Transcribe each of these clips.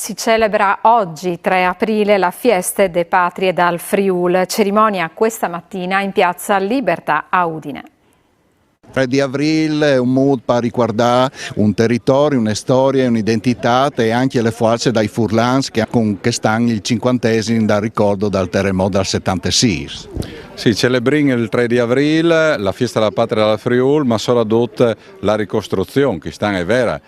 Si celebra oggi, 3 aprile, la Fiesta de Patrie dal Friul, cerimonia questa mattina in piazza Libertà a Udine. 3 di aprile è un mood per ricordare un territorio, una storia, un'identità e anche le forze dai Furlans che stanno il 50esimo dal ricordo del terremoto del 76. Sì, celebriamo il 3 di aprile la Fiesta della Patria dal Friul, ma soprattutto la ricostruzione, che è vera.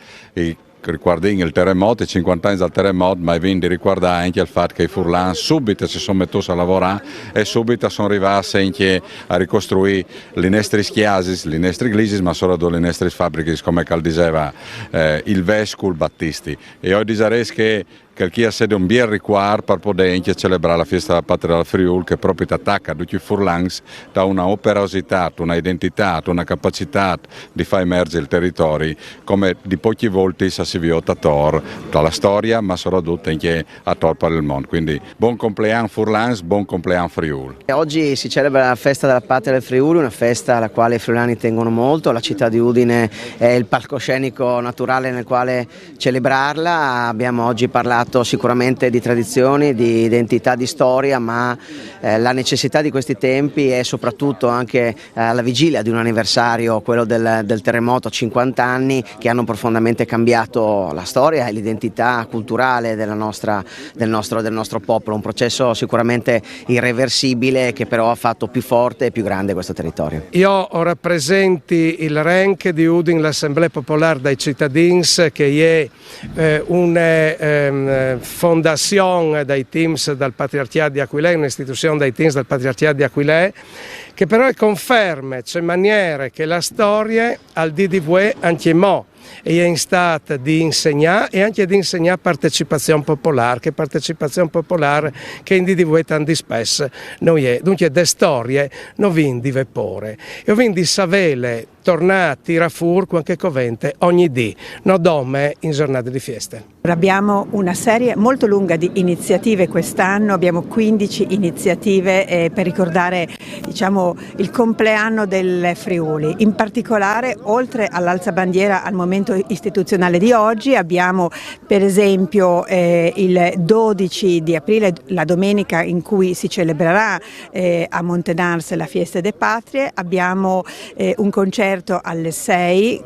Riguardando il terremoto, i 50 anni dal terremoto, ma quindi riguardare anche il fatto che i Furlan subito si sono messi a lavorare e subito sono arrivati anche a ricostruire le nostre chiese, le nostre chiese, ma soprattutto le nostre fabbriche, come diceva il vescovo Battisti. E oggi direi che chi ha sede un bien riguardo per poter anche celebrare la Fiesta della Patria del Friul, che proprio ti attacca a tutti i Furlans da una operosità, una identità, una capacità di far emergere il territorio, come di pochi volti si vive dalla storia, ma soprattutto anche a tor per il mondo. Quindi buon compleanno Furlans, buon compleanno Friul. Oggi si celebra la Festa della Patria del Friuli, una festa alla quale i friulani tengono molto. La città di Udine è il palcoscenico naturale nel quale celebrarla. Abbiamo oggi parlato sicuramente di tradizioni, di identità, di storia, ma la necessità di questi tempi è soprattutto anche alla vigilia di un anniversario, quello del terremoto, 50 anni, che hanno profondamente cambiato la storia e l'identità culturale del nostro popolo, un processo sicuramente irreversibile che però ha fatto più forte e più grande questo territorio. Io rappresenti il RENC di Udine, l'Assemblea Popolare dei Cittadini, che è una fondazione dei teams del Patriarcato di Aquilè, un'istituzione dei teams del Patriarcato di Aquilè, che però conferma in maniera che la storia al di voi anche mo e è in stato di insegnare e anche di insegnare partecipazione popolare, che in di voi tanti spesso noi è. Dunque le storie non vi di vepore e quindi savele tornare a tirare fuori qualche covente ogni dì, non dome in giornate di feste. Abbiamo una serie molto lunga di iniziative quest'anno, abbiamo 15 iniziative per ricordare il compleanno del Friuli. In particolare, oltre all'alzabandiera al momento istituzionale di oggi, abbiamo per esempio il 12 di aprile, la domenica in cui si celebrerà a Montenars la Fiesta de Patrie, abbiamo un concerto alle 6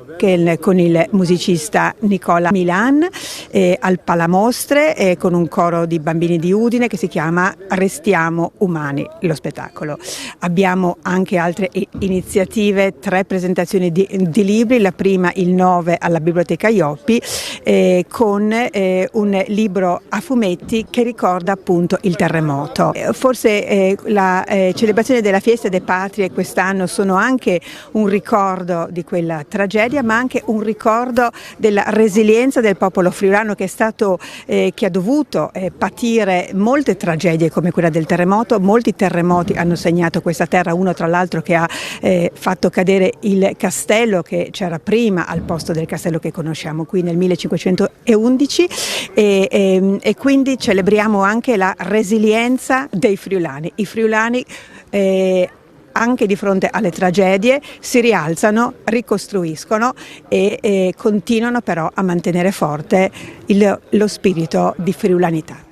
con il musicista Nicola Milan al Palamostre con un coro di bambini di Udine che si chiama Restiamo Umani, lo spettacolo. Abbiamo anche altre iniziative, 3 presentazioni di libri, la prima il 9 alla Biblioteca Ioppi con un libro a fumetti che ricorda appunto il terremoto. Forse la celebrazione della Fiesta de Patrie quest'anno sono anche un ricordo di quella tragedia, ma anche un ricordo della resilienza del popolo friulano che ha dovuto patire molte tragedie come quella del terremoto. Molti terremoti hanno segnato questa terra, uno tra l'altro che ha fatto cadere il castello che c'era prima al posto del castello che conosciamo qui nel 1511 e quindi celebriamo anche la resilienza dei friulani. I friulani anche di fronte alle tragedie si rialzano, ricostruiscono e continuano però a mantenere forte lo spirito di friulanità.